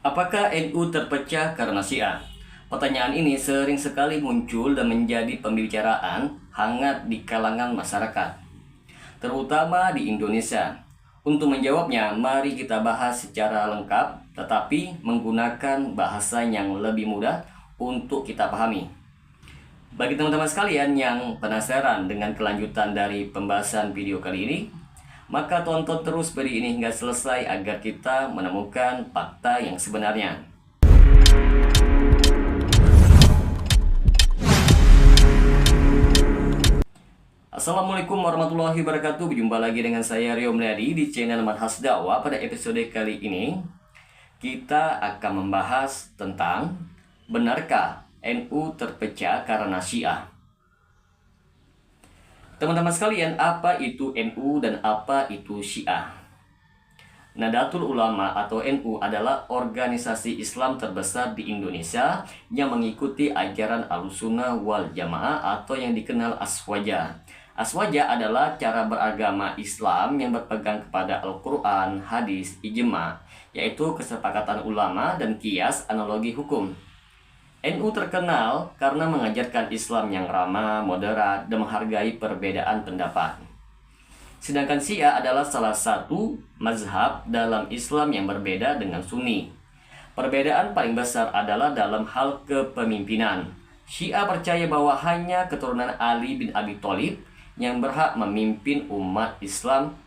Apakah NU terpecah karena Syiah? Pertanyaan ini sering sekali muncul dan menjadi pembicaraan hangat di kalangan masyarakat, terutama di Indonesia. Untuk menjawabnya, mari kita bahas secara lengkap, tetapi menggunakan bahasa yang lebih mudah untuk kita pahami. Bagi teman-teman sekalian yang penasaran dengan kelanjutan dari pembahasan video kali ini, maka tonton terus video ini hingga selesai agar kita menemukan fakta yang sebenarnya. Assalamualaikum warahmatullahi wabarakatuh. Berjumpa lagi dengan saya Rio Mulyadi di channel Manhaj Dakwah. Pada episode kali ini kita akan membahas tentang benarkah NU terpecah karena Syiah. Teman-teman sekalian, apa itu NU dan apa itu Syiah? Nahdlatul Ulama atau NU adalah organisasi Islam terbesar di Indonesia yang mengikuti ajaran Ahlussunnah wal Jamaah atau yang dikenal Aswaja. Aswaja adalah cara beragama Islam yang berpegang kepada Al-Quran, hadis, ijma, yaitu kesepakatan ulama dan qiyas analogi hukum. NU terkenal karena mengajarkan Islam yang ramah, moderat, dan menghargai perbedaan pendapat. Sedangkan Syiah adalah salah satu mazhab dalam Islam yang berbeda dengan Sunni. Perbedaan paling besar adalah dalam hal kepemimpinan. Syiah percaya bahwa hanya keturunan Ali bin Abi Thalib yang berhak memimpin umat Islam,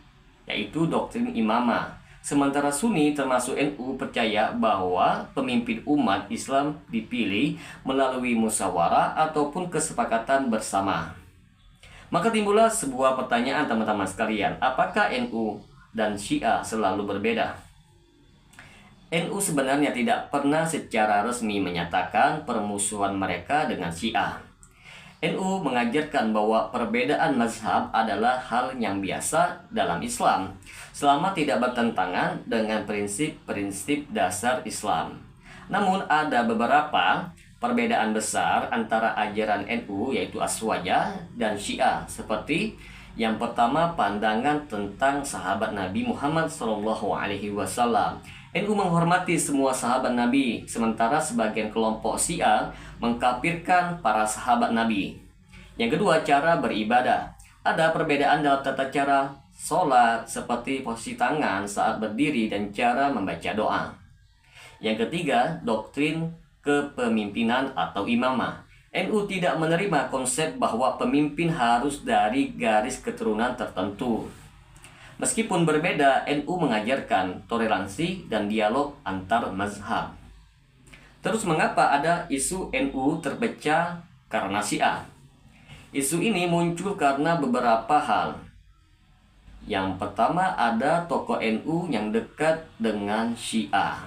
yaitu doktrin imamah. Sementara Sunni termasuk NU percaya bahwa pemimpin umat Islam dipilih melalui musyawarah ataupun kesepakatan bersama. Maka timbullah sebuah pertanyaan teman-teman sekalian, apakah NU dan Syiah selalu berbeda? NU sebenarnya tidak pernah secara resmi menyatakan permusuhan mereka dengan Syiah. NU mengajarkan bahwa perbedaan mazhab adalah hal yang biasa dalam Islam, selama tidak bertentangan dengan prinsip-prinsip dasar Islam. Namun ada beberapa perbedaan besar antara ajaran NU yaitu Aswaja dan Syiah, seperti yang pertama, pandangan tentang sahabat Nabi Muhammad SAW. NU menghormati semua sahabat Nabi, sementara sebagian kelompok Syiah mengkafirkan para sahabat Nabi. Yang kedua, cara beribadah. Ada perbedaan dalam tata cara sholat, seperti posisi tangan saat berdiri dan cara membaca doa. Yang ketiga, doktrin kepemimpinan atau imamah. NU tidak menerima konsep bahwa pemimpin harus dari garis keturunan tertentu. Meskipun berbeda, NU mengajarkan toleransi dan dialog antar mazhab. Terus mengapa ada isu NU terpecah karena Syiah? Isu ini muncul karena beberapa hal. Yang pertama, ada tokoh NU yang dekat dengan Syiah.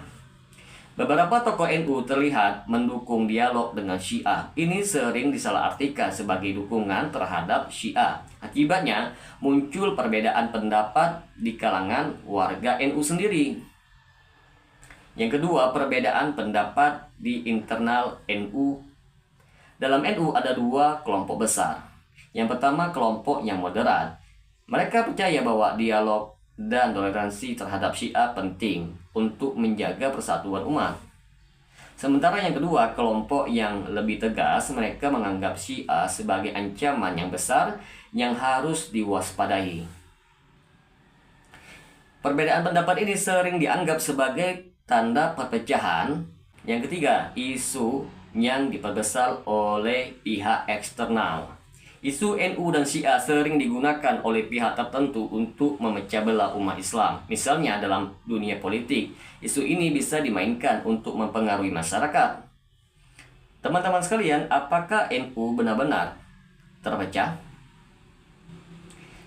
Beberapa tokoh NU terlihat mendukung dialog dengan Syiah. Ini sering disalahartikan sebagai dukungan terhadap Syiah. Akibatnya, muncul perbedaan pendapat di kalangan warga NU sendiri. Yang kedua, perbedaan pendapat di internal NU. Dalam NU ada dua kelompok besar. Yang pertama, kelompok yang moderat. Mereka percaya bahwa dialog dan toleransi terhadap Syiah penting untuk menjaga persatuan umat. Sementara yang kedua, kelompok yang lebih tegas, mereka menganggap Syiah sebagai ancaman yang besar yang harus diwaspadai. Perbedaan pendapat ini sering dianggap sebagai tanda perpecahan. Yang ketiga, isu yang diperbesar oleh pihak eksternal. Isu NU dan Syiah sering digunakan oleh pihak tertentu untuk memecah belah umat Islam. Misalnya dalam dunia politik, isu ini bisa dimainkan untuk mempengaruhi masyarakat. Teman-teman sekalian, apakah NU benar-benar terpecah?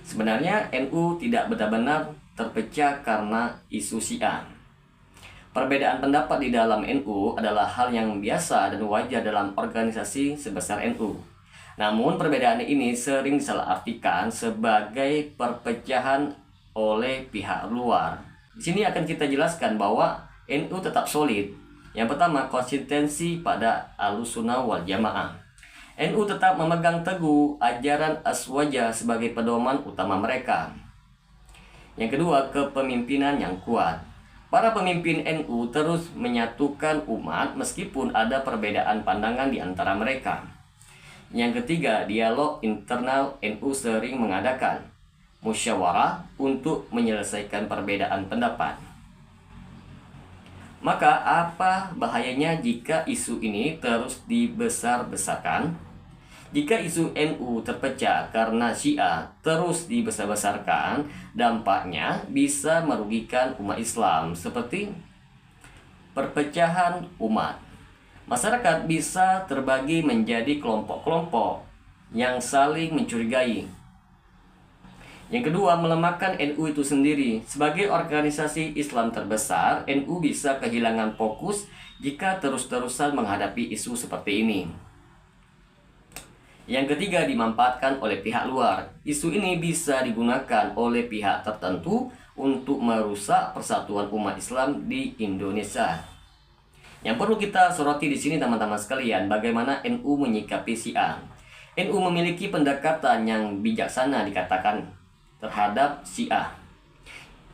Sebenarnya NU tidak benar-benar terpecah karena isu Syiah. Perbedaan pendapat di dalam NU adalah hal yang biasa dan wajar dalam organisasi sebesar NU. Namun perbedaan ini sering disalahartikan sebagai perpecahan oleh pihak luar. Di sini akan kita jelaskan bahwa NU tetap solid. Yang pertama, konsistensi pada Ahlussunnah wal Jamaah. NU tetap memegang teguh ajaran Aswaja sebagai pedoman utama mereka. Yang kedua, kepemimpinan yang kuat. Para pemimpin NU terus menyatukan umat meskipun ada perbedaan pandangan di antara mereka. Yang ketiga, dialog internal NU sering mengadakan musyawarah untuk menyelesaikan perbedaan pendapat. Maka apa bahayanya jika isu ini terus dibesar-besarkan? Jika isu NU terpecah karena Syiah terus dibesar-besarkan, dampaknya bisa merugikan umat Islam seperti perpecahan umat. Masyarakat bisa terbagi menjadi kelompok-kelompok yang saling mencurigai. Yang kedua, melemahkan NU itu sendiri. Sebagai organisasi Islam terbesar, NU bisa kehilangan fokus jika terus-terusan menghadapi isu seperti ini. Yang ketiga, dimanfaatkan oleh pihak luar. Isu ini bisa digunakan oleh pihak tertentu untuk merusak persatuan umat Islam di Indonesia. Yang perlu kita soroti di sini teman-teman sekalian, bagaimana NU menyikapi Syiah. NU memiliki pendekatan yang bijaksana dikatakan terhadap Syiah.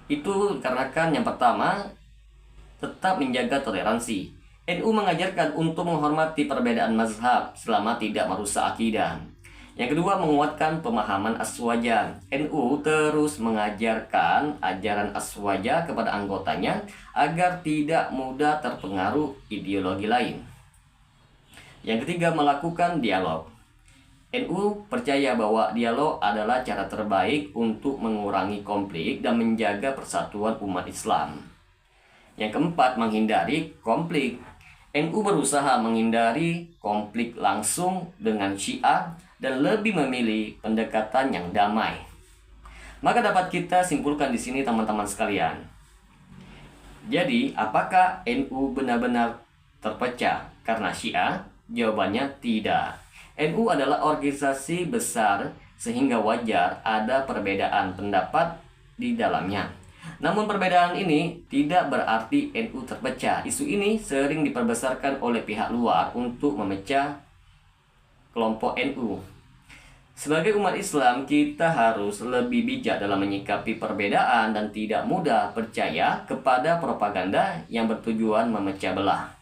Itu dikarenakan yang pertama, tetap menjaga toleransi. NU mengajarkan untuk menghormati perbedaan mazhab selama tidak merusak akidah. Yang kedua, menguatkan pemahaman aswaja. NU terus mengajarkan ajaran aswaja kepada anggotanya agar tidak mudah terpengaruh ideologi lain. Yang ketiga, melakukan dialog. NU percaya bahwa dialog adalah cara terbaik untuk mengurangi konflik dan menjaga persatuan umat Islam. Yang keempat, menghindari konflik. NU berusaha menghindari konflik langsung dengan Syiah dan lebih memilih pendekatan yang damai. Maka dapat kita simpulkan di sini teman-teman sekalian. Jadi, apakah NU benar-benar terpecah karena Syiah? Jawabannya tidak. NU adalah organisasi besar sehingga wajar ada perbedaan pendapat di dalamnya. Namun perbedaan ini tidak berarti NU terpecah. Isu ini sering diperbesarkan oleh pihak luar untuk memecah kelompok NU. Sebagai umat Islam, kita harus lebih bijak dalam menyikapi perbedaan dan tidak mudah percaya kepada propaganda yang bertujuan memecah belah.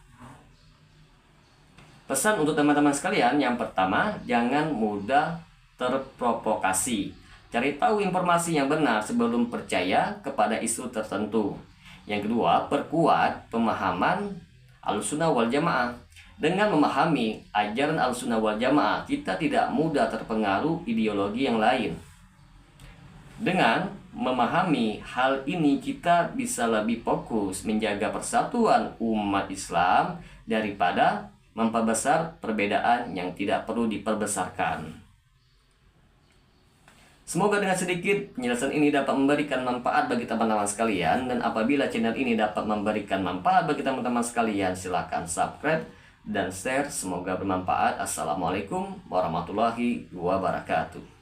Pesan untuk teman-teman sekalian, yang pertama, jangan mudah terprovokasi. Cari tahu informasi yang benar sebelum percaya kepada isu tertentu. Yang kedua, perkuat pemahaman Ahlussunnah wal Jamaah. Dengan memahami ajaran Ahlussunnah wal Jamaah, kita tidak mudah terpengaruh ideologi yang lain. Dengan memahami hal ini, kita bisa lebih fokus menjaga persatuan umat Islam daripada memperbesar perbedaan yang tidak perlu diperbesarkan. Semoga dengan sedikit penjelasan ini dapat memberikan manfaat bagi teman-teman sekalian. Dan apabila channel ini dapat memberikan manfaat bagi teman-teman sekalian, silakan subscribe dan share. Semoga bermanfaat. Assalamualaikum warahmatullahi wabarakatuh.